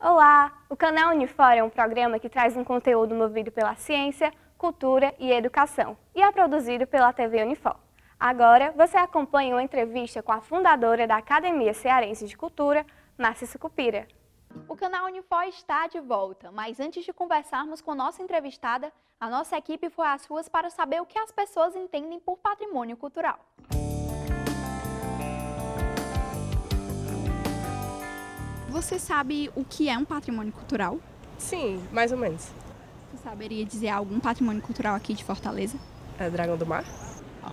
Olá! O canal Unifor é um programa que traz um conteúdo movido pela ciência, cultura e educação e é produzido pela TV Unifor. Agora, você acompanha uma entrevista com a fundadora da Academia Cearense de Cultura, Márcia Sucupira. O canal Unifor está de volta, mas antes de conversarmos com nossa entrevistada, a nossa equipe foi às ruas para saber o que as pessoas entendem por patrimônio cultural. Você sabe o que é um patrimônio cultural? Sim, mais ou menos. Você saberia dizer algum patrimônio cultural aqui de Fortaleza? É Dragão do Mar?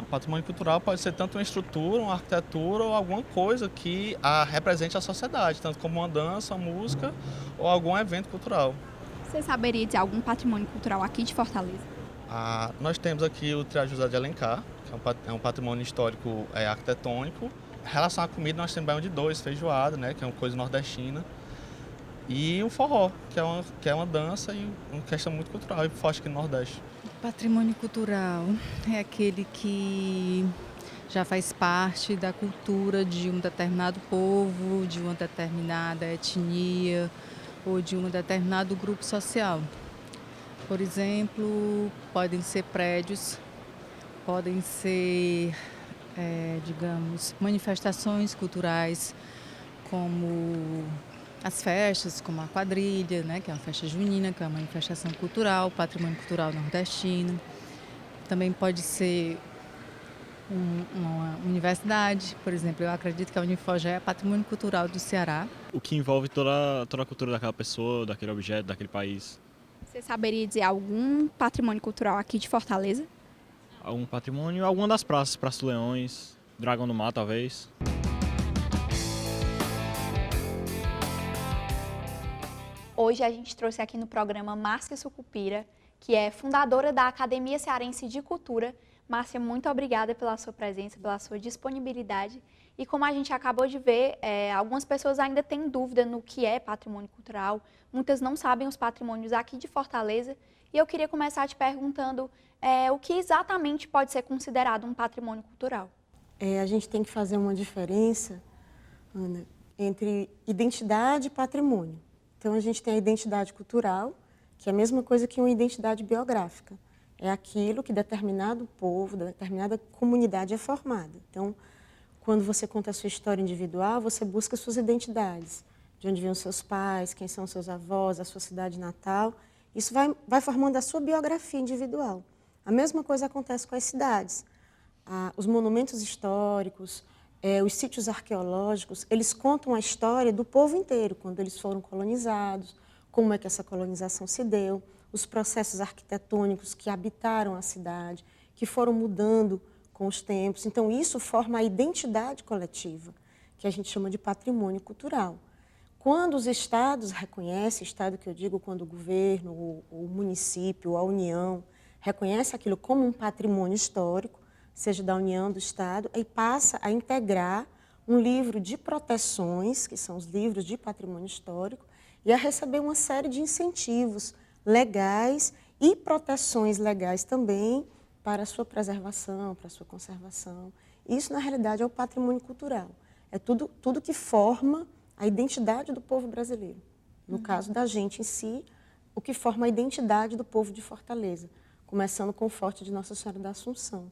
O patrimônio cultural pode ser tanto uma estrutura, uma arquitetura ou alguma coisa que represente a sociedade, tanto como uma dança, uma música ou algum evento cultural. Você saberia dizer algum patrimônio cultural aqui de Fortaleza? Nós temos aqui o Teatro José de Alencar, que é um patrimônio histórico arquitetônico. Em relação à comida, nós temos baião de dois, feijoada, né, que é uma coisa nordestina. E um forró, que é uma dança e uma questão muito cultural e forte aqui no Nordeste. Patrimônio cultural é aquele que já faz parte da cultura de um determinado povo, de uma determinada etnia ou de um determinado grupo social. Por exemplo, podem ser prédios, podem ser, digamos, manifestações culturais como as festas, como a quadrilha, né, que é uma festa junina, que é uma manifestação cultural, patrimônio cultural nordestino. Também pode ser uma universidade, por exemplo. Eu acredito que a Unifor já é patrimônio cultural do Ceará. O que envolve toda a cultura daquela pessoa, daquele objeto, daquele país. Você saberia dizer algum patrimônio cultural aqui de Fortaleza? Algum patrimônio, alguma das praças, Praça dos Leões, Dragão do Mar, talvez. Hoje a gente trouxe aqui no programa Márcia Sucupira, que é fundadora da Academia Cearense de Cultura. Márcia, muito obrigada pela sua presença, pela sua disponibilidade. E como a gente acabou de ver, algumas pessoas ainda têm dúvida no que é patrimônio cultural, muitas não sabem os patrimônios aqui de Fortaleza. E eu queria começar te perguntando o que exatamente pode ser considerado um patrimônio cultural. A gente tem que fazer uma diferença, Ana, entre identidade e patrimônio. Então, a gente tem a identidade cultural, que é a mesma coisa que uma identidade biográfica. É aquilo que determinado povo, determinada comunidade é formada. Então, quando você conta a sua história individual, você busca suas identidades. De onde vêm os seus pais, quem são os seus avós, a sua cidade natal. Isso vai formando a sua biografia individual. A mesma coisa acontece com as cidades. Os monumentos históricos, os sítios arqueológicos, eles contam a história do povo inteiro, quando eles foram colonizados, como é que essa colonização se deu, os processos arquitetônicos que habitaram a cidade, que foram mudando com os tempos. Então, isso forma a identidade coletiva, que a gente chama de patrimônio cultural. Quando os estados reconhecem, estado que eu digo, quando o governo, o município, a União, reconhece aquilo como um patrimônio histórico, seja da União, do Estado, e passa a integrar um livro de proteções, que são os livros de patrimônio histórico, e a receber uma série de incentivos legais e proteções legais também para a sua preservação, para a sua conservação. Isso, na realidade, é o patrimônio cultural. É tudo que forma a identidade do povo brasileiro. No caso da gente em si, o que forma a identidade do povo de Fortaleza, começando com o Forte de Nossa Senhora da Assunção.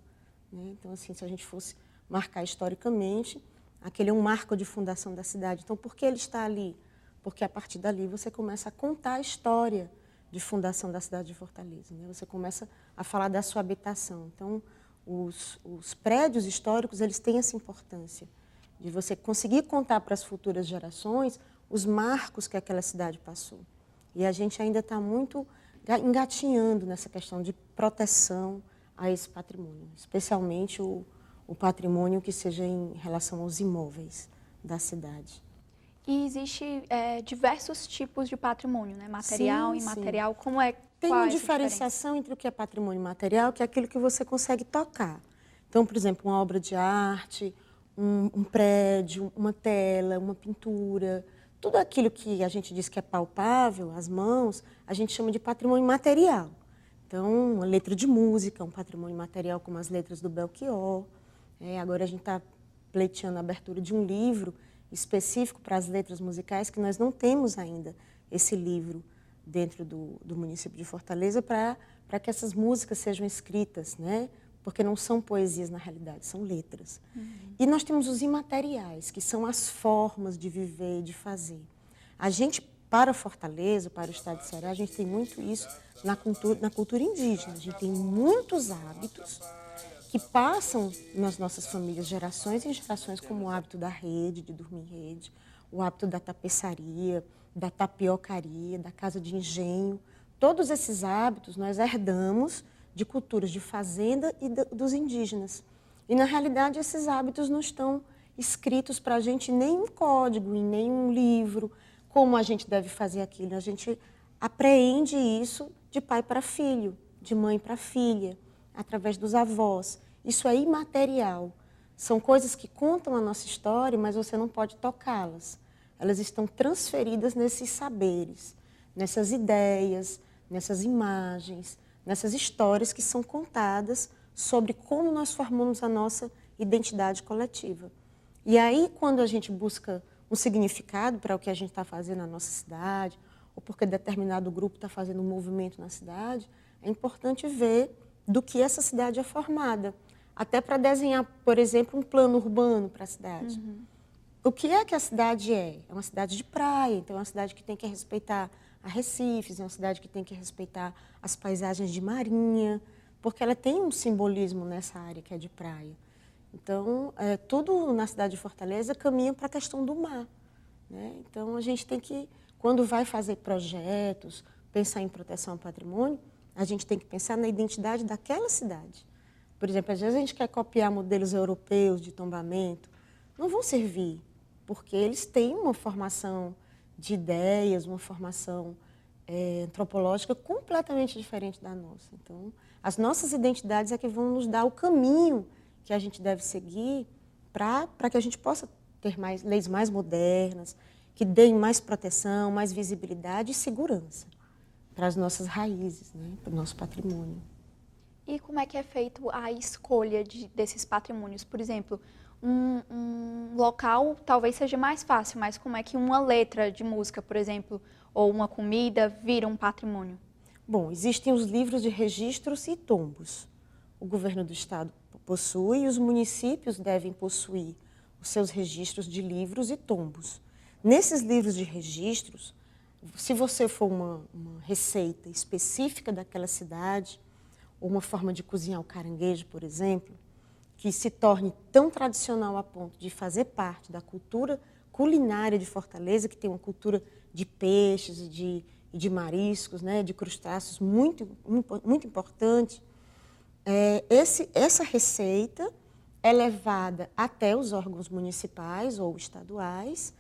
Então, assim, se a gente fosse marcar historicamente, aquele é um marco de fundação da cidade. Então, por que ele está ali? Porque a partir dali você começa a contar a história de fundação da cidade de Fortaleza. Você começa a falar da sua habitação. Então, os prédios históricos, eles têm essa importância de você conseguir contar para as futuras gerações os marcos que aquela cidade passou. E a gente ainda está muito engatinhando nessa questão de proteção a esse patrimônio, especialmente o patrimônio que seja em relação aos imóveis da cidade. E existe diversos tipos de patrimônio, né? Material e imaterial. Sim. Como é? Tem uma diferenciação entre o que é patrimônio material, que é aquilo que você consegue tocar. Então, por exemplo, uma obra de arte, um prédio, uma tela, uma pintura, tudo aquilo que a gente diz que é palpável, as mãos, a gente chama de patrimônio material. Então, uma letra de música, um patrimônio material como as letras do Belchior. Agora a gente está pleiteando a abertura de um livro específico para as letras musicais que nós não temos ainda, esse livro dentro do município de Fortaleza para que essas músicas sejam escritas, né? Porque não são poesias na realidade, são letras. E nós temos os imateriais, que são as formas de viver e de fazer. A gente, para Fortaleza, para o estado de Ceará, a gente tem muito isso na cultura indígena. A gente tem muitos hábitos que passam nas nossas famílias gerações em gerações, como o hábito da rede, de dormir em rede, o hábito da tapeçaria, da tapiocaria, da casa de engenho. Todos esses hábitos nós herdamos de culturas de fazenda e dos indígenas. E, na realidade, esses hábitos não estão escritos para a gente em nenhum código, em nenhum livro, como a gente deve fazer aquilo. A gente apreende isso de pai para filho, de mãe para filha, através dos avós. Isso é imaterial. São coisas que contam a nossa história, mas você não pode tocá-las. Elas estão transferidas nesses saberes, nessas ideias, nessas imagens, nessas histórias que são contadas sobre como nós formamos a nossa identidade coletiva. E aí, quando a gente busca um significado para o que a gente está fazendo na nossa cidade, ou porque determinado grupo está fazendo um movimento na cidade, é importante ver do que essa cidade é formada, até para desenhar, por exemplo, um plano urbano para a cidade. O que é que a cidade é? É uma cidade de praia, então é uma cidade que tem que respeitar arrecifes, é uma cidade que tem que respeitar as paisagens de marinha, porque ela tem um simbolismo nessa área que é de praia. Então, tudo na cidade de Fortaleza caminha para a questão do mar, né? Então, a gente tem que, quando vai fazer projetos, pensar em proteção ao patrimônio, a gente tem que pensar na identidade daquela cidade. Por exemplo, às vezes a gente quer copiar modelos europeus de tombamento, não vão servir, porque eles têm uma formação de ideias, uma formação antropológica completamente diferente da nossa. Então, as nossas identidades é que vão nos dar o caminho que a gente deve seguir para que a gente possa ter leis mais modernas, que deem mais proteção, mais visibilidade e segurança para as nossas raízes, né, para o nosso patrimônio. E como é que é feito a escolha desses patrimônios? Por exemplo, um local talvez seja mais fácil, mas como é que uma letra de música, por exemplo, ou uma comida vira um patrimônio? Bom, existem os livros de registros e tombos. O governo do estado possui e os municípios devem possuir os seus registros de livros e tombos. Nesses livros de registros, se você for uma receita específica daquela cidade, ou uma forma de cozinhar o caranguejo, por exemplo, que se torne tão tradicional a ponto de fazer parte da cultura culinária de Fortaleza, que tem uma cultura de peixes e de mariscos, né, de crustáceos muito importante, essa receita é levada até os órgãos municipais ou estaduais.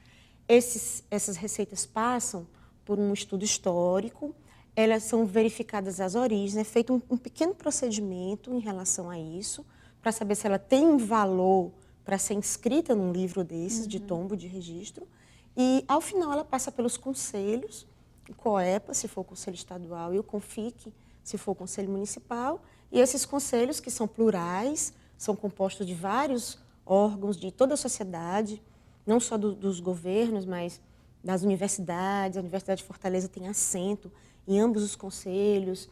Essas receitas passam por um estudo histórico, elas são verificadas as origens, é feito um pequeno procedimento em relação a isso, para saber se ela tem um valor para ser inscrita num livro desses, de tombo, de registro. E, ao final, ela passa pelos conselhos, o COEPA, se for o Conselho Estadual, e o CONFIC, se for o Conselho Municipal. E esses conselhos, que são plurais, são compostos de vários órgãos de toda a sociedade, não só dos governos, mas das universidades. A Universidade de Fortaleza tem assento em ambos os conselhos,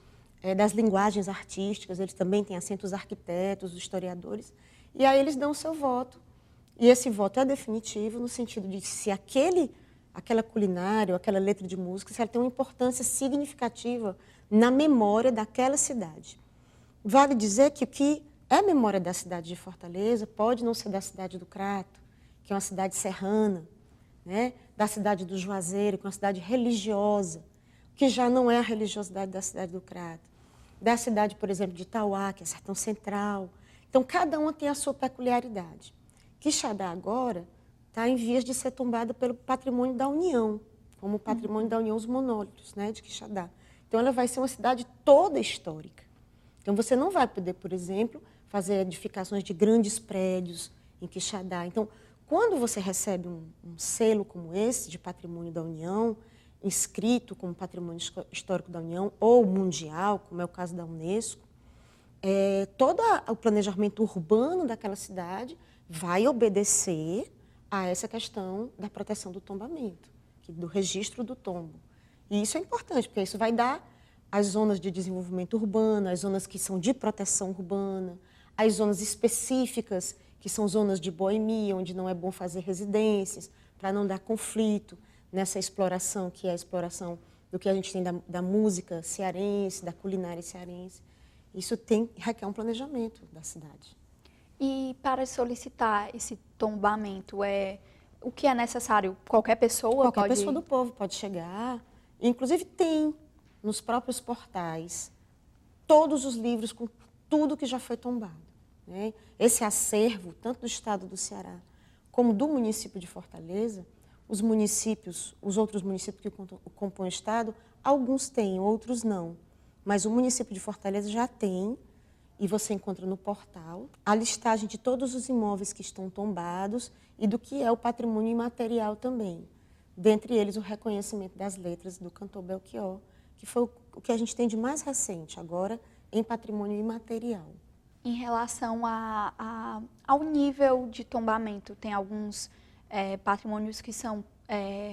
das linguagens artísticas, eles também têm assento, os arquitetos, os historiadores, e aí eles dão o seu voto. E esse voto é definitivo no sentido de se aquela culinária ou aquela letra de música, se ela tem uma importância significativa na memória daquela cidade. Vale dizer que o que é memória da cidade de Fortaleza pode não ser da cidade do Crato, que é uma cidade serrana, né? Da cidade do Juazeiro, que é uma cidade religiosa, que já não é a religiosidade da cidade do Crato. Da cidade, por exemplo, de Itauá, que é Sertão Central. Então, cada uma tem a sua peculiaridade. Quixadá agora está em vias de ser tombada pelo Patrimônio da União, como o Patrimônio da União, os monólitos, né, de Quixadá. Então, ela vai ser uma cidade toda histórica. Então, você não vai poder, por exemplo, fazer edificações de grandes prédios em Quixadá. Então, quando você recebe um selo como esse, de Patrimônio da União, inscrito como Patrimônio Histórico da União ou mundial, como é o caso da Unesco, todo o planejamento urbano daquela cidade vai obedecer a essa questão da proteção do tombamento, do registro do tombo. E isso é importante, porque isso vai dar as zonas de desenvolvimento urbano, as zonas que são de proteção urbana, as zonas específicas, que são zonas de boemia, onde não é bom fazer residências, para não dar conflito nessa exploração, que é a exploração do que a gente tem da música cearense, da culinária cearense. Isso requer um planejamento da cidade. E para solicitar esse tombamento, o que é necessário? Qualquer pessoa Qualquer pode... pessoa do povo pode chegar. Inclusive tem nos próprios portais todos os livros com tudo que já foi tombado, né? Esse acervo, tanto do estado do Ceará como do município de Fortaleza, os outros municípios que compõem o estado, alguns têm, outros não. Mas o município de Fortaleza já tem, e você encontra no portal, a listagem de todos os imóveis que estão tombados e do que é o patrimônio imaterial também. Dentre eles, o reconhecimento das letras do cantor Belchior, que foi o que a gente tem de mais recente agora em patrimônio imaterial. Em relação ao nível de tombamento, tem alguns patrimônios que são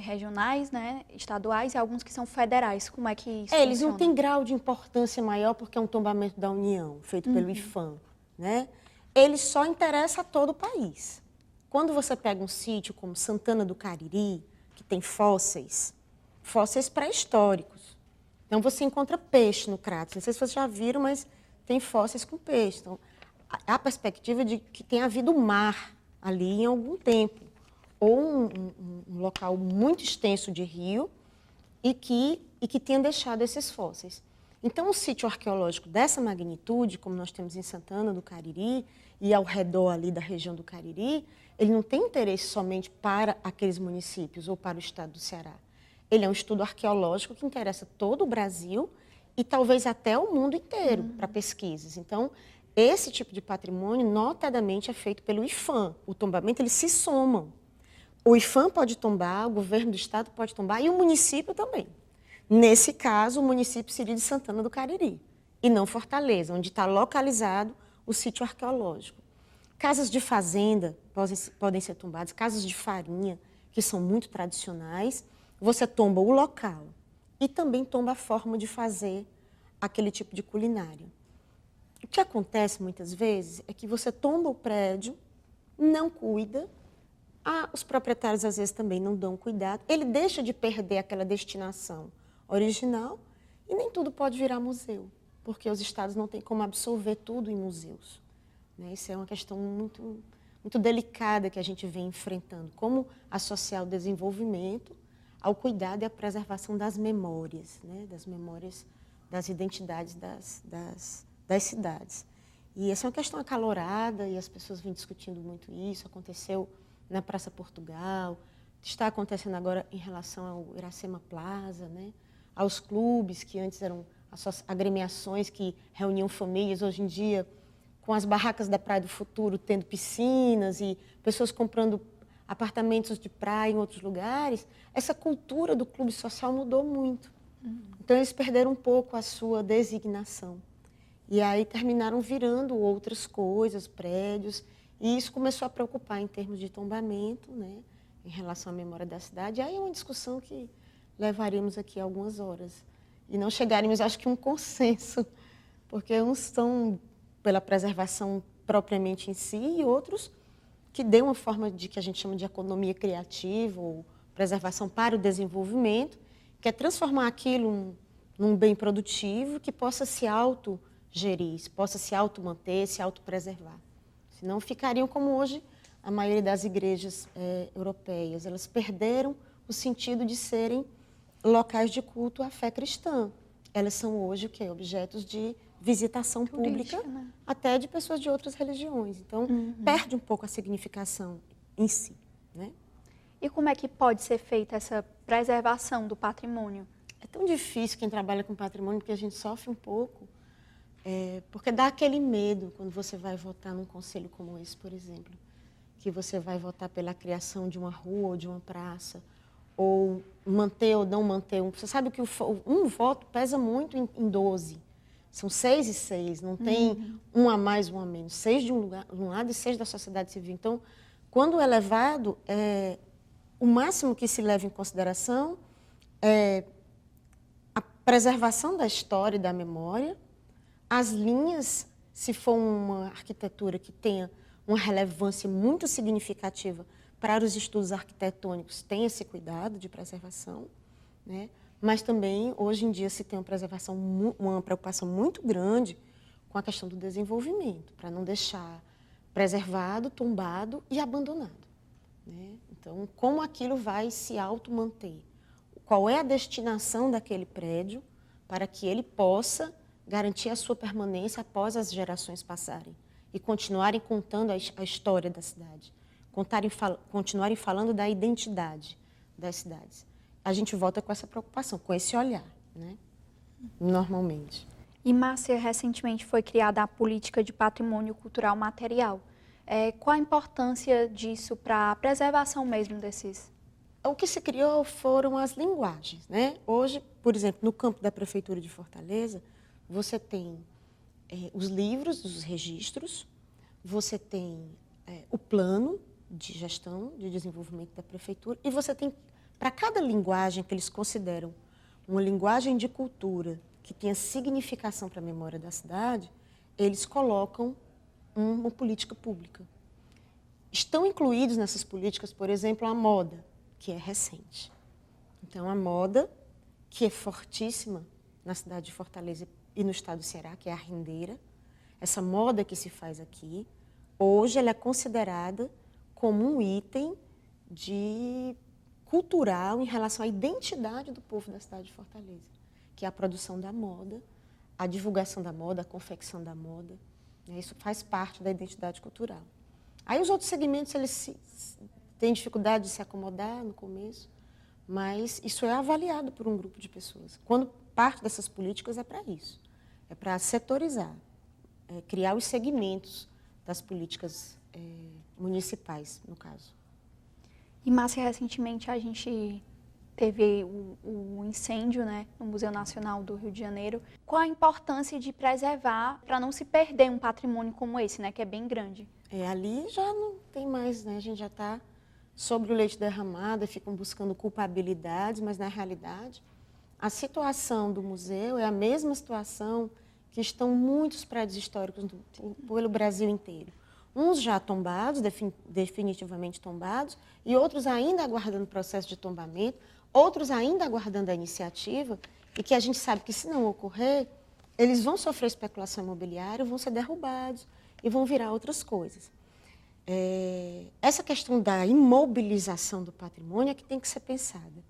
regionais, né, estaduais, e alguns que são federais. Como é que isso Eles não funciona? têm grau de importância maior porque é um tombamento da União, feito pelo IFAM, né? Ele só interessa a todo o país. Quando você pega um sítio como Santana do Cariri, que tem fósseis pré-históricos. Então, você encontra peixe no cráter. Não sei se vocês já viram, mas tem fósseis com peixe. Então, há a perspectiva de que tenha havido mar ali em algum tempo. Ou um local muito extenso de rio e que tenha deixado esses fósseis. Então, um sítio arqueológico dessa magnitude, como nós temos em Santana do Cariri e ao redor ali da região do Cariri, ele não tem interesse somente para aqueles municípios ou para o estado do Ceará. Ele é um estudo arqueológico que interessa todo o Brasil e talvez até o mundo inteiro para pesquisas. Então, esse tipo de patrimônio, notadamente, é feito pelo IFAM. O tombamento, eles se somam. O IFAM pode tombar, o governo do estado pode tombar e o município também. Nesse caso, o município seria de Santana do Cariri e não Fortaleza, onde está localizado o sítio arqueológico. Casas de fazenda podem ser tombadas, casas de farinha, que são muito tradicionais. Você tomba o local e também tomba a forma de fazer aquele tipo de culinária. O que acontece muitas vezes é que você tomba o prédio, não cuida, os proprietários às vezes também não dão cuidado, ele deixa de perder aquela destinação original e nem tudo pode virar museu, porque os estados não têm como absorver tudo em museus, né? Isso é uma questão muito, muito delicada que a gente vem enfrentando, como associar o desenvolvimento ao cuidado e à preservação das memórias, né? Das memórias, das identidades das cidades. E essa é uma questão acalorada e as pessoas vêm discutindo muito isso, aconteceu na Praça Portugal, está acontecendo agora em relação ao Iracema Plaza, né? Aos clubes que antes eram agremiações que reuniam famílias, hoje em dia, com as barracas da Praia do Futuro, tendo piscinas e pessoas comprando apartamentos de praia em outros lugares, essa cultura do clube social mudou muito. Então, eles perderam um pouco a sua designação. E aí terminaram virando outras coisas, prédios, e isso começou a preocupar em termos de tombamento, né, em relação à memória da cidade. E aí é uma discussão que levaríamos aqui algumas horas. E não chegaríamos, acho que, a um consenso, porque uns estão pela preservação propriamente em si e outros que dê uma forma de que a gente chama de economia criativa ou preservação para o desenvolvimento, que é transformar aquilo num bem produtivo que possa se autogerir, possa se automanter, se autopreservar. Senão ficariam como hoje a maioria das igrejas europeias. Elas perderam o sentido de serem locais de culto à fé cristã. Elas são hoje o quê? Objetos de visitação pública, né? Até de pessoas de outras religiões. Então, perde um pouco a significação em si, né? E como é que pode ser feita essa preservação do patrimônio? É tão difícil quem trabalha com patrimônio, porque a gente sofre um pouco, porque dá aquele medo quando você vai votar num conselho como esse, por exemplo, que você vai votar pela criação de uma rua ou de uma praça, ou manter ou não manter. Você sabe que um voto pesa muito em 12. São 6 e 6, não tem um a mais, um a menos. 6 de um lado e 6 da sociedade civil. Então, quando é levado, o máximo que se leva em consideração é preservação da história e da memória, as linhas, se for uma arquitetura que tenha uma relevância muito significativa para os estudos arquitetônicos, tem esse cuidado de preservação, né? Mas também, hoje em dia, se tem uma preocupação muito grande com a questão do desenvolvimento, para não deixar preservado, tombado e abandonado, né? Então, como aquilo vai se auto-manter? Qual é a destinação daquele prédio para que ele possa garantir a sua permanência após as gerações passarem e continuarem contando a história da cidade, continuarem falando da identidade das cidades. A gente volta com essa preocupação, com esse olhar, né? Normalmente. E, Márcia, recentemente foi criada a Política de Patrimônio Cultural Material. Qual a importância disso para a preservação mesmo desses? O que se criou foram as linguagens, né? Hoje, por exemplo, no campo da Prefeitura de Fortaleza, você tem os livros, os registros, você tem o plano de gestão, de desenvolvimento da Prefeitura, e você tem, para cada linguagem que eles consideram uma linguagem de cultura que tenha significação para a memória da cidade, eles colocam uma política pública. Estão incluídos nessas políticas, por exemplo, a moda, que é recente. Então, a moda, que é fortíssima na cidade de Fortaleza e no estado do Ceará, que é a rendeira, essa moda que se faz aqui, hoje ela é considerada como um item cultural em relação à identidade do povo da cidade de Fortaleza, que é a produção da moda, a divulgação da moda, a confecção da moda. Isso faz parte da identidade cultural. Aí os outros segmentos, eles têm dificuldade de se acomodar no começo, mas isso é avaliado por um grupo de pessoas. Quando parte dessas políticas é para isso, é para setorizar, criar os segmentos das políticas municipais, no caso. E, Márcia, recentemente a gente teve o incêndio, né, no Museu Nacional do Rio de Janeiro. Qual a importância de preservar para não se perder um patrimônio como esse, né, que é bem grande? Ali já não tem mais, né? A gente já está sobre o leite derramado, ficam buscando culpabilidades, mas na realidade a situação do museu é a mesma situação que estão muitos prédios históricos pelo Brasil inteiro. Uns já tombados, definitivamente tombados, e outros ainda aguardando o processo de tombamento, outros ainda aguardando a iniciativa, e que a gente sabe que, se não ocorrer, eles vão sofrer especulação imobiliária, vão ser derrubados e vão virar outras coisas. Essa questão da imobilização do patrimônio é que tem que ser pensada.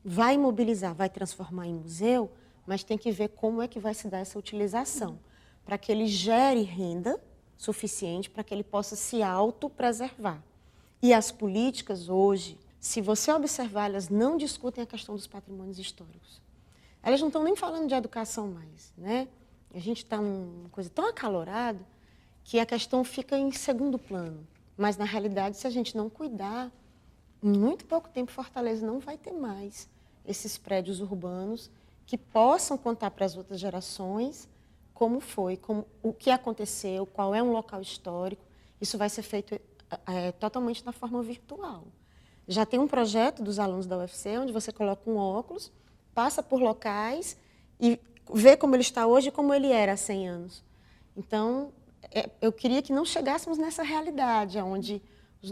Vai imobilizar, vai transformar em museu, mas tem que ver como é que vai se dar essa utilização, para que ele gere renda suficiente para que ele possa se autopreservar. E as políticas hoje, se você observar, elas não discutem a questão dos patrimônios históricos. Elas não estão nem falando de educação mais, né? A gente está numa coisa tão acalorada que a questão fica em segundo plano. Mas, na realidade, se a gente não cuidar, em muito pouco tempo, Fortaleza não vai ter mais esses prédios urbanos que possam contar para as outras gerações como foi, o que aconteceu, qual é um local histórico. Isso vai ser feito totalmente da forma virtual. Já tem um projeto dos alunos da UFC, onde você coloca um óculos, passa por locais e vê como ele está hoje e como ele era há 100 anos. Então, eu queria que não chegássemos nessa realidade, onde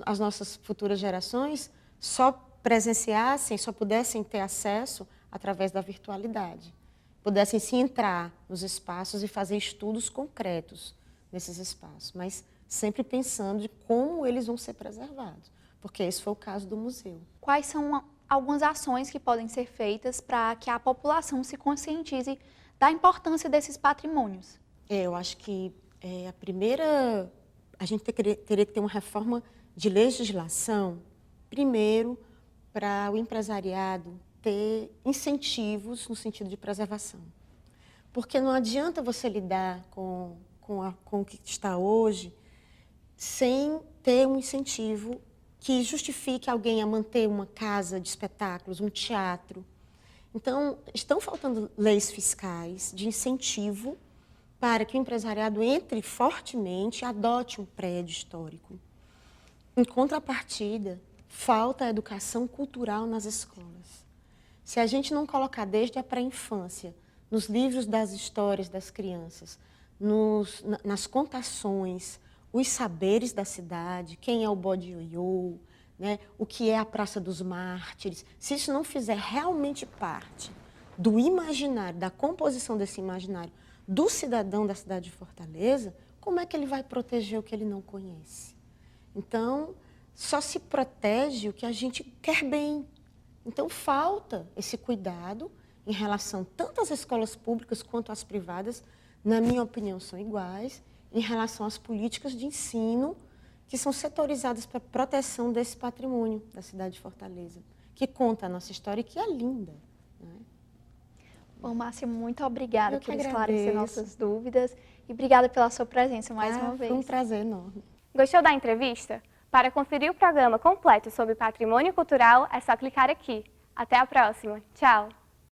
as nossas futuras gerações só presenciassem, só pudessem ter acesso através da virtualidade. Pudessem se entrar nos espaços e fazer estudos concretos nesses espaços, mas sempre pensando de como eles vão ser preservados, porque esse foi o caso do museu. Quais são algumas ações que podem ser feitas para que a população se conscientize da importância desses patrimônios? Eu acho que a gente teria que ter uma reforma de legislação, primeiro, para o empresariado ter incentivos no sentido de preservação. Porque não adianta você lidar com o que está hoje sem ter um incentivo que justifique alguém a manter uma casa de espetáculos, um teatro. Então, estão faltando leis fiscais de incentivo para que o empresariado entre fortemente e adote um prédio histórico. Em contrapartida, falta a educação cultural nas escolas. Se a gente não colocar desde a pré-infância, nos livros das histórias das crianças, nas contações, os saberes da cidade, quem é o Bode Ioiô, né, o que é a Praça dos Mártires, se isso não fizer realmente parte do imaginário, da composição desse imaginário do cidadão da cidade de Fortaleza, como é que ele vai proteger o que ele não conhece? Então, só se protege o que a gente quer bem. Então, falta esse cuidado em relação tanto às escolas públicas quanto às privadas, na minha opinião, são iguais, em relação às políticas de ensino que são setorizadas para a proteção desse patrimônio da cidade de Fortaleza, que conta a nossa história e que é linda. Né? Bom, Márcia, muito obrigada Eu que por esclarecer agradeço. nossas dúvidas e obrigada pela sua presença mais uma vez. Foi um prazer enorme. Gostou da entrevista? Para conferir o programa completo sobre patrimônio cultural, é só clicar aqui. Até a próxima. Tchau!